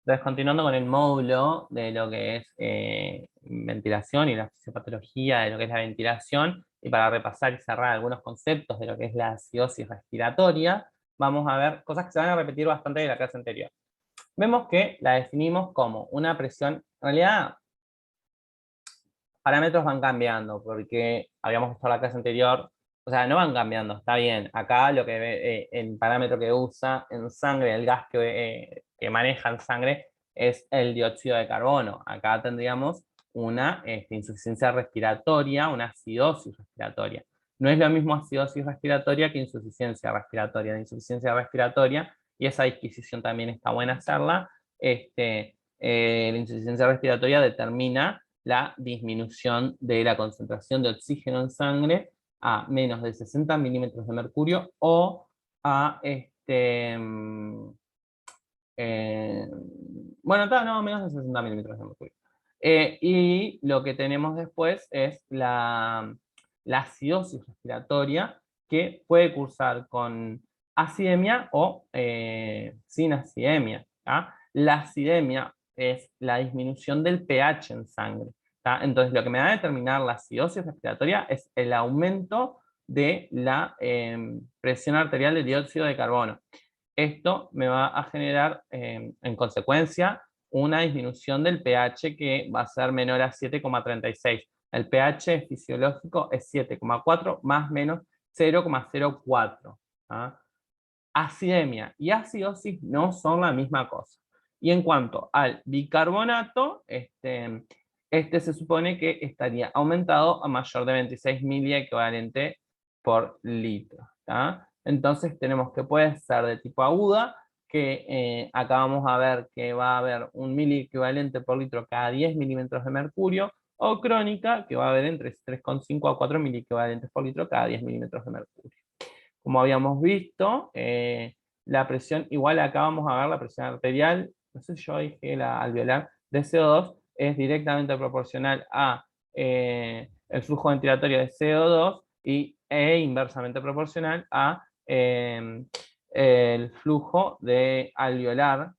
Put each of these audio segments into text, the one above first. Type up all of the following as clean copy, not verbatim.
Entonces, continuando con el módulo de lo que es ventilación y la fisiopatología de lo que es la ventilación, y para repasar y cerrar algunos conceptos de lo que es la acidosis respiratoria, vamos a ver cosas que se van a repetir bastante de la clase anterior. Vemos que la definimos como una presión, en realidad parámetros van cambiando, porque habíamos visto la clase anterior, o sea, no van cambiando, está bien. Acá lo que el parámetro que usa en sangre, el gas que maneja en sangre, es el dióxido de carbono. Acá tendríamos una insuficiencia respiratoria, una acidosis respiratoria. No es lo mismo acidosis respiratoria que insuficiencia respiratoria. La insuficiencia respiratoria, y esa disquisición también está buena hacerla, la insuficiencia respiratoria determina la disminución de la concentración de oxígeno en sangre a menos de 60 milímetros de mercurio o a eh, bueno, no, menos de 60 milímetros de mercurio. Y lo que tenemos después es la acidosis respiratoria, que puede cursar con acidemia o sin acidemia. ¿Tá? La acidemia es la disminución del pH en sangre. ¿Tá? Entonces, lo que me va a determinar la acidosis respiratoria es el aumento de la presión arterial de dióxido de carbono. Esto me va a generar, en consecuencia, una disminución del pH que va a ser menor a 7,36. El pH fisiológico es 7,4 más menos 0,04. ¿Ah? Acidemia y acidosis no son la misma cosa. Y en cuanto al bicarbonato, este se supone que estaría aumentado a mayor de 26 miliequivalente por litro. ¿Tá? Entonces tenemos que puede ser de tipo aguda, que acá vamos a ver que va a haber un miliequivalente por litro cada 10 milímetros de mercurio, o crónica, que va a haber entre 3,5 a 4 miliequivalentes por litro cada 10 milímetros de mercurio. Como habíamos visto, la presión, igual acá vamos a ver la presión arterial, no sé si yo dije la alveolar, de CO2 es directamente proporcional a el flujo ventilatorio de CO2 e inversamente proporcional a el flujo de alveolar,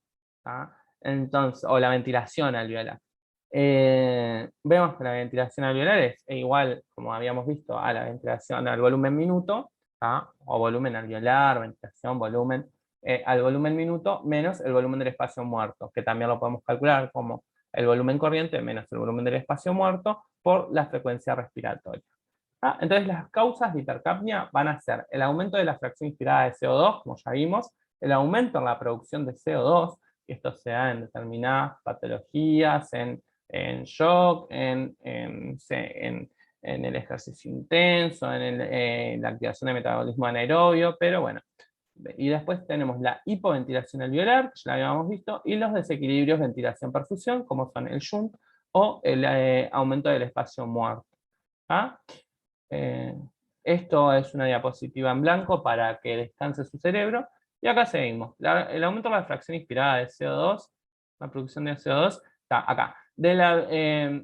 ¿tá? Entonces, o la ventilación alveolar. Vemos que la ventilación alveolar es igual, como habíamos visto, a la ventilación al volumen minuto, ¿tá? O volumen alveolar, ventilación, volumen, al volumen minuto menos el volumen del espacio muerto, que también lo podemos calcular como el volumen corriente menos el volumen del espacio muerto por la frecuencia respiratoria. ¿Tá? Entonces las causas de hipercapnia van a ser el aumento de la fracción inspirada de CO2, como ya vimos, el aumento en la producción de CO2, y esto se da en determinadas patologías, en shock, en el ejercicio intenso, en la activación de metabolismo anaerobio, pero bueno. Y después tenemos la hipoventilación alveolar, que ya la habíamos visto, y los desequilibrios ventilación-perfusión, como son el shunt o el aumento del espacio muerto. ¿Ah? Eh, Esto es una diapositiva en blanco para que descanse su cerebro. Y acá seguimos. El aumento de la fracción inspirada de CO2, la producción de CO2, está acá. De la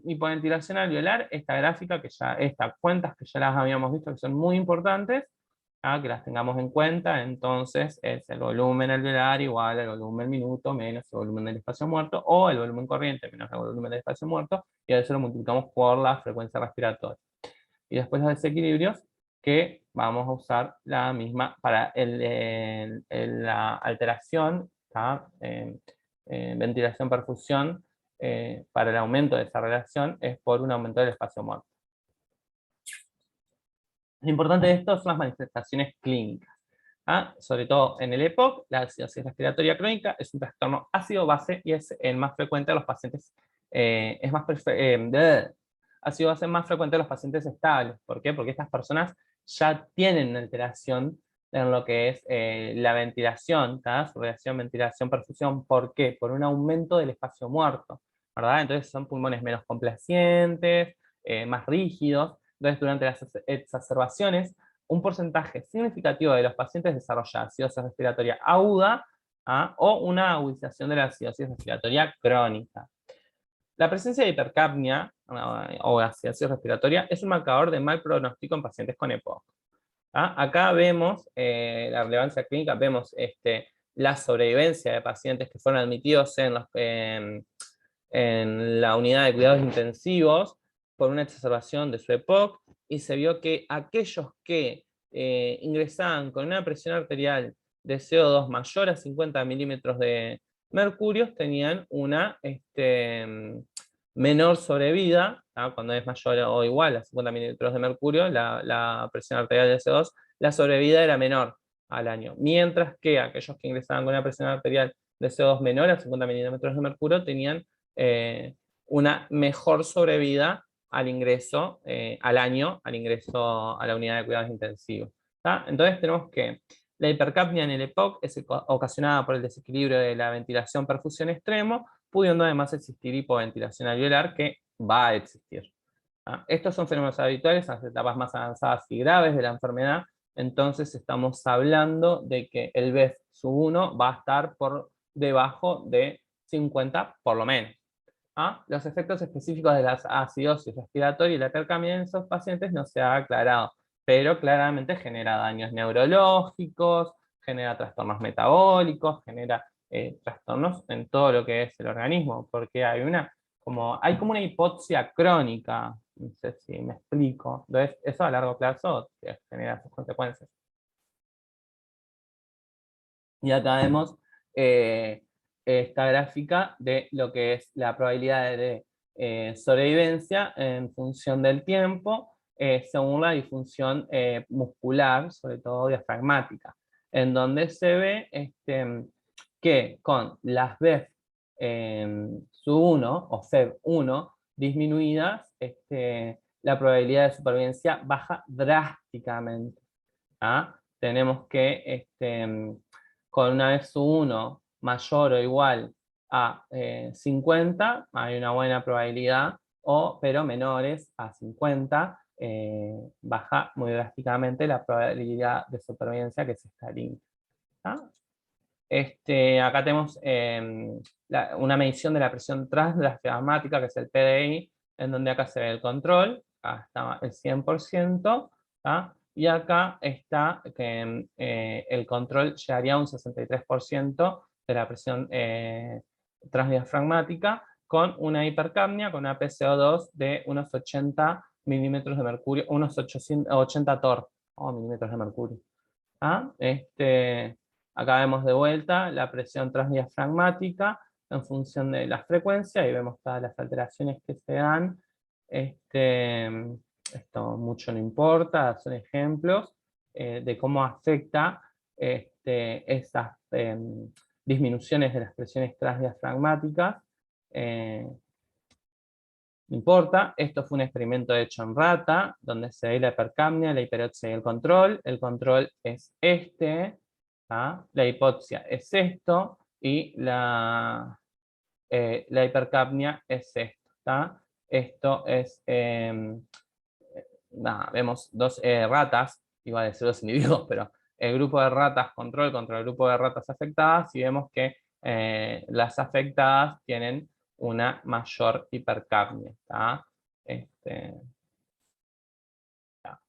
hipoventilación alveolar, esta gráfica, estas cuentas que ya las habíamos visto, que son muy importantes, que las tengamos en cuenta. Entonces es el volumen alveolar igual al volumen minuto menos el volumen del espacio muerto, o el volumen corriente menos el volumen del espacio muerto, y a eso lo multiplicamos por la frecuencia respiratoria. Y después los desequilibrios, que vamos a usar la misma para la alteración, ventilación-perfusión, para el aumento de esa relación es por un aumento del espacio muerto. Lo importante de esto son las manifestaciones clínicas. Sobre todo en el EPOC, la acidosis respiratoria crónica es un trastorno ácido-base y es el más frecuente de los pacientes, ha sido más frecuente en los pacientes estables. ¿Por qué? Porque estas personas ya tienen una alteración en lo que es la ventilación, su relación ventilación-perfusión. ¿Por qué? Por un aumento del espacio muerto, ¿verdad? Entonces son pulmones menos complacientes, más rígidos. Entonces, durante las exacerbaciones, un porcentaje significativo de los pacientes desarrolla acidosis respiratoria aguda o una agudización de la acidosis respiratoria crónica. La presencia de hipercapnia o acidosis respiratoria es un marcador de mal pronóstico en pacientes con EPOC. Acá vemos la relevancia clínica, vemos la sobrevivencia de pacientes que fueron admitidos en la unidad de cuidados intensivos por una exacerbación de su EPOC, y se vio que aquellos que ingresaban con una presión arterial de CO2 mayor a 50 milímetros de mercurio tenían una menor sobrevida, ¿tá? Cuando es mayor o igual a 50 milímetros de mercurio, la presión arterial de CO2, la sobrevida era menor al año, mientras que aquellos que ingresaban con una presión arterial de CO2 menor a 50 milímetros de mercurio tenían una mejor sobrevida al ingreso, al año, al ingreso a la unidad de cuidados intensivos. ¿Tá? Entonces tenemos que la hipercapnia en el EPOC es ocasionada por el desequilibrio de la ventilación-perfusión extremo, pudiendo además existir hipoventilación alveolar, que va a existir. ¿Tá? Estos son fenómenos habituales en las etapas más avanzadas y graves de la enfermedad, entonces estamos hablando de que el BEF-1 va a estar por debajo de 50 por lo menos. ¿Ah? Los efectos específicos de la acidosis respiratoria y la hipercapnia en esos pacientes no se ha aclarado, pero claramente genera daños neurológicos, genera trastornos metabólicos, genera trastornos en todo lo que es el organismo, porque hay como una hipoxia crónica, no sé si me explico. Entonces, eso a largo plazo genera sus consecuencias. Y acá vemos esta gráfica de lo que es la probabilidad de sobrevivencia en función del tiempo, según la disfunción muscular, sobre todo diafragmática, en donde se ve que con las BEF sub 1 o FEV1 disminuidas, la probabilidad de supervivencia baja drásticamente. ¿Ah? Tenemos que con una BEF-1 mayor o igual a 50, hay una buena probabilidad, pero menores a 50, baja muy drásticamente la probabilidad de supervivencia, que es esta línea. Acá tenemos una medición de la presión transdiafragmática, que es el PDI, en donde acá se ve el control, acá está el 100%, ¿tá? Y acá está que el control llegaría a un 63% de la presión transdiafragmática, con una hipercapnia, con una PCO2 de unos 80 milímetros de mercurio, unos 80 torr, milímetros de mercurio. ¿Ah? Acá vemos de vuelta la presión transdiafragmática en función de la frecuencia, y vemos todas las alteraciones que se dan. Esto mucho no importa, son ejemplos de cómo afecta esas disminuciones de las presiones transdiafragmáticas. No importa, esto fue un experimento hecho en rata, donde se ve la hipercapnia, la hiperoxia y el control. El control es ¿tá? La hipoxia es esto, y la hipercapnia es esto. ¿Tá? Esto es, vemos dos ratas, iba a decir dos individuos, pero el grupo de ratas control contra el grupo de ratas afectadas, y vemos que las afectadas tienen una mayor hipercapnia. ¿Tá?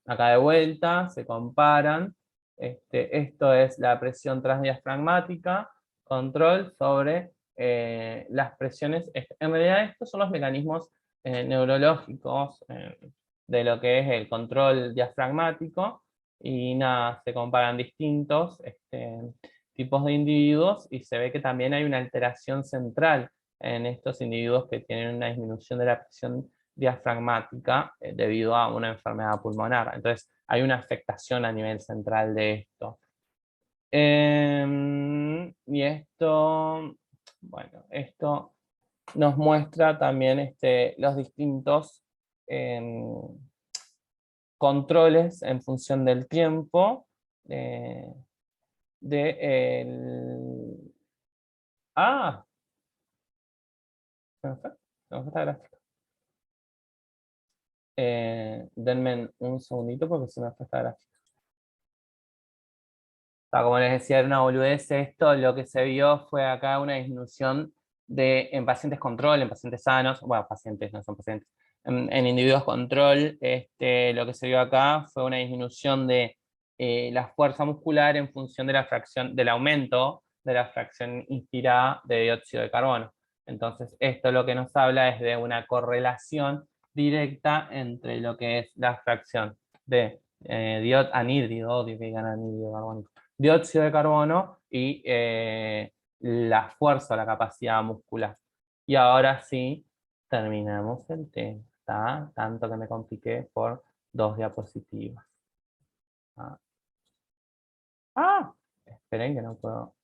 Acá de vuelta se comparan. Esto es la presión transdiafragmática, control sobre las presiones. En realidad estos son los mecanismos neurológicos de lo que es el control diafragmático, y nada, se comparan distintos tipos de individuos, y se ve que también hay una alteración central en estos individuos que tienen una disminución de la presión diafragmática debido a una enfermedad pulmonar. Entonces hay una afectación a nivel central de esto. Y esto, bueno, esto nos muestra también los distintos controles en función del tiempo Ah, se me fue esta gráfica. Denme un segundito porque se me fue esta gráfica. Como les decía, era una boludez esto. Lo que se vio fue acá una disminución en pacientes control, en pacientes sanos, bueno, pacientes, no son pacientes, en individuos control. Lo que se vio acá fue una disminución de la fuerza muscular en función de la fracción del aumento de la fracción inspirada de dióxido de carbono. Entonces, esto lo que nos habla es de una correlación directa entre lo que es la fracción de anhídrido, odio que digan anhídrido carbónico, dióxido de carbono y la fuerza, la capacidad muscular. Y ahora sí, terminamos el tema. ¿Está? Tanto que me compliqué por 2 diapositivas. Ah, esperen que no puedo.